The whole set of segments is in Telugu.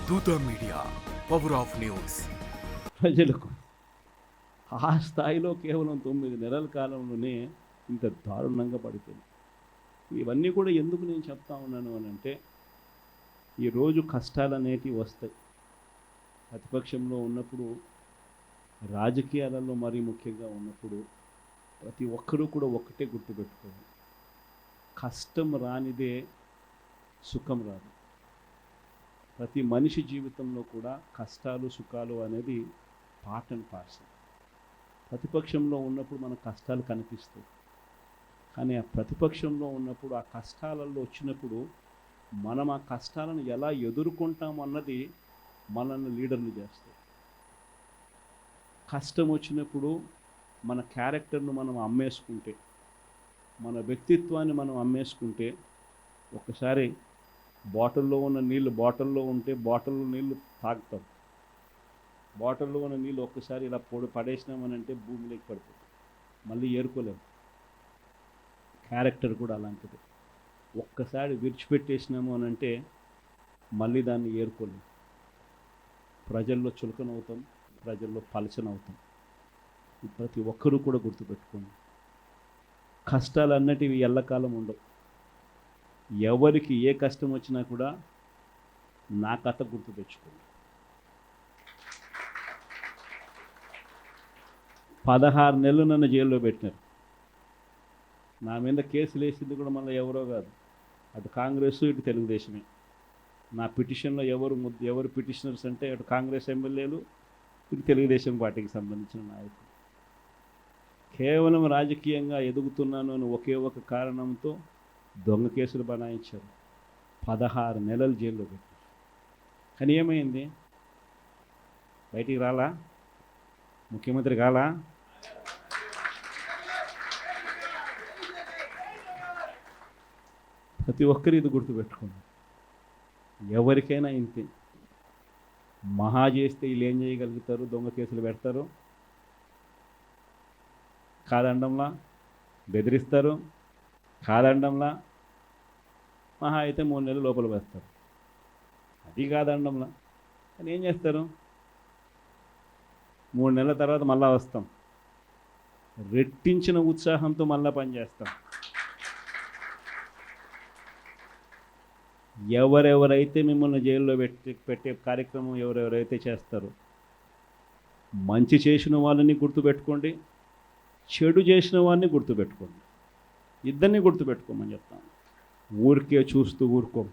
దూత మీడియా, పవర్ ఆఫ్ న్యూస్. ప్రజలకు ఆ స్థాయిలో కేవలం 9 నెలల కాలంలోనే ఇంత దారుణంగా పడిపోయింది. ఇవన్నీ కూడా ఎందుకు నేను చెప్తా ఉన్నాను అని అంటే, ఈరోజు కష్టాలు అనేటివి వస్తాయి. ప్రతిపక్షంలో ఉన్నప్పుడు, రాజకీయాలలో మరీ ముఖ్యంగా ఉన్నప్పుడు ప్రతి ఒక్కరూ కూడా ఒక్కటే గుర్తుపెట్టుకోవాలి, కష్టం రానిదే సుఖం రాదు. ప్రతి మనిషి జీవితంలో కూడా కష్టాలు సుఖాలు అనేది పార్ట్ అండ్ పార్సల్. ప్రతిపక్షంలో ఉన్నప్పుడు మన కష్టాలు కనిపిస్తాయి, కానీ ఆ ప్రతిపక్షంలో ఉన్నప్పుడు ఆ కష్టాలలో వచ్చినప్పుడు మనం ఆ కష్టాలను ఎలా ఎదుర్కొంటాం అన్నది మనల్ని లీడర్ని చేస్తాయి. కష్టం వచ్చినప్పుడు మన క్యారెక్టర్ను మనం అమ్మేసుకుంటే, మన వ్యక్తిత్వాన్ని మనం అమ్మేసుకుంటే, ఒకసారి బాటిల్లో ఉన్న నీళ్ళు బాటిల్లో ఉంటే బాటిల్లో నీళ్ళు తాగుతాం. బాటిల్లో ఉన్న నీళ్ళు ఒక్కసారి ఇలా పడేసినామనంటే భూమిలోకి పడిపోతుంది, మళ్ళీ ఏరుకోలేము. క్యారెక్టర్ కూడా అలాంటిది. ఒక్కసారి విడిచిపెట్టేసినాము అనంటే మళ్ళీ దాన్ని ఏరుకోలేము. ప్రజల్లో చులకనవుతాం, ప్రజల్లో పలచనవుతాం. ప్రతి ఒక్కరూ కూడా గుర్తుపెట్టుకోండి, కష్టాలు అన్నటివి ఎల్లకాలం ఉండవు. ఎవరికి ఏ కష్టం వచ్చినా కూడా నా కథ గుర్తు తెచ్చుకోండి. 16 నెలలు నన్ను జైల్లో పెట్టినారు. నా మీద కేసులు వేసింది కూడా మళ్ళీ ఎవరో కాదు, అటు కాంగ్రెస్ ఇటు తెలుగుదేశమే. నా పిటిషన్లో ఎవరు పిటిషనర్స్ అంటే అటు కాంగ్రెస్ ఎమ్మెల్యేలు, ఇటు తెలుగుదేశం పార్టీకి సంబంధించిన నాయకులు. కేవలం రాజకీయంగా ఎదుగుతున్నాను అని ఒకే ఒక కారణంతో దొంగ కేసులు బనాయించారు. 16 నెలలు జైల్లో పెట్టారు. కానీ ఏమైంది? బయటికి రాలా, ముఖ్యమంత్రి కాలా. ప్రతి ఒక్కరు ఇది గుర్తుపెట్టుకోండి, ఎవరికైనా ఇంతే. మహా చేస్తే వీళ్ళు ఏం చేయగలుగుతారు? దొంగ కేసులు పెడతారు, కాదండంలా బెదిరిస్తారు, కాదండంలా మహా అయితే 3 నెలలు లోపల వేస్తారు, అది కాదండంలా. కానీ ఏం చేస్తారు? 3 నెలల తర్వాత మళ్ళా వస్తాం, రెట్టించిన ఉత్సాహంతో మళ్ళా పనిచేస్తాం. ఎవరెవరైతే మిమ్మల్ని జైల్లో పెట్టే కార్యక్రమం ఎవరెవరైతే చేస్తారో, మంచి చేసిన వాళ్ళని గుర్తుపెట్టుకోండి, చెడు చేసిన వాడిని గుర్తుపెట్టుకోండి. ఇద్దరిని గుర్తుపెట్టుకోమని చెప్తాను. ఊరికే చూస్తూ ఊరుకోం.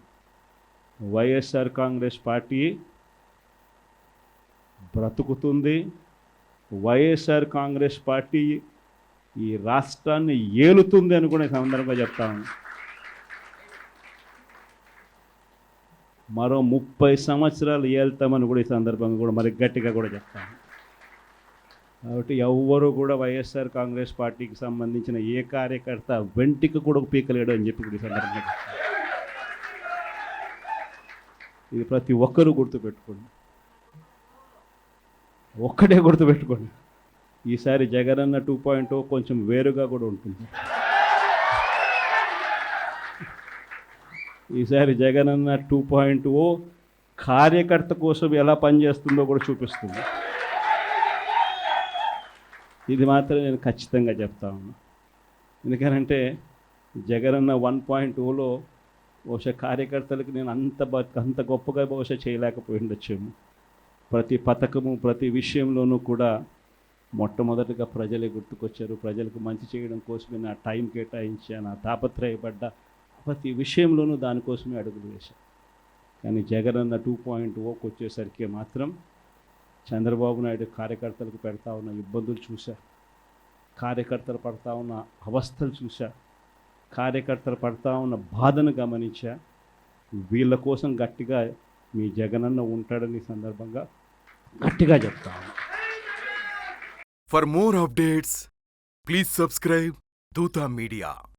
వైఎస్ఆర్ కాంగ్రెస్ పార్టీ బ్రతుకుతుంది. వైఎస్ఆర్ కాంగ్రెస్ పార్టీ ఈ రాష్ట్రాన్ని ఏలుతుంది అని కూడా సందర్భంగా చెప్తాను. మరో 30 సంవత్సరాలు ఏళ్తామని కూడా ఈ సందర్భంగా కూడా మరి గట్టిగా కూడా చెప్తాను. కాబట్టి ఎవ్వరూ కూడా వైఎస్ఆర్ కాంగ్రెస్ పార్టీకి సంబంధించిన ఏ కార్యకర్త వెంటికి కూడా పీకలేడు అని చెప్పి కూడా ఈ సందర్భంగా ఇది ప్రతి ఒక్కరూ గుర్తుపెట్టుకోండి. ఒక్కటే గుర్తుపెట్టుకోండి, ఈసారి జగనన్న 2.0 కొంచెం వేరుగా కూడా ఉంటుంది. ఈసారి జగనన్న 2.0 కార్యకర్త కోసం ఎలా పనిచేస్తుందో కూడా చూపిస్తుంది. ఇది మాత్రం నేను ఖచ్చితంగా చెప్తా ఉన్నా. ఎందుకనంటే జగనన్న 1.0లో బహుశా కార్యకర్తలకు నేను అంత గొప్పగా బహుశా చేయలేకపోయి ఉండొచ్చేమో. ప్రతి పథకము ప్రతి విషయంలోనూ కూడా మొట్టమొదటిగా ప్రజలే గుర్తుకొచ్చారు. ప్రజలకు మంచి చేయడం కోసమే నా టైం కేటాయించాను, నా తాపత్రయపడ్డ ప్రతి విషయంలోనూ దానికోసమే అడుగులు వేశాను. కానీ జగనన్న 2.0కి వచ్చేసరికి మాత్రం చంద్రబాబు నాయుడు కార్యకర్తలకు పెడతా ఉన్న ఇబ్బందులు చూశా, కార్యకర్తలు పడతా ఉన్న అవస్థలు చూశా, కార్యకర్తలు పడతా ఉన్న బాధను గమనించా. వీళ్ళ కోసం గట్టిగా మీ జగనన్న ఉంటాడని సందర్భంగా గట్టిగా చెప్తాను. For more updates please subscribe దూత మీడియా.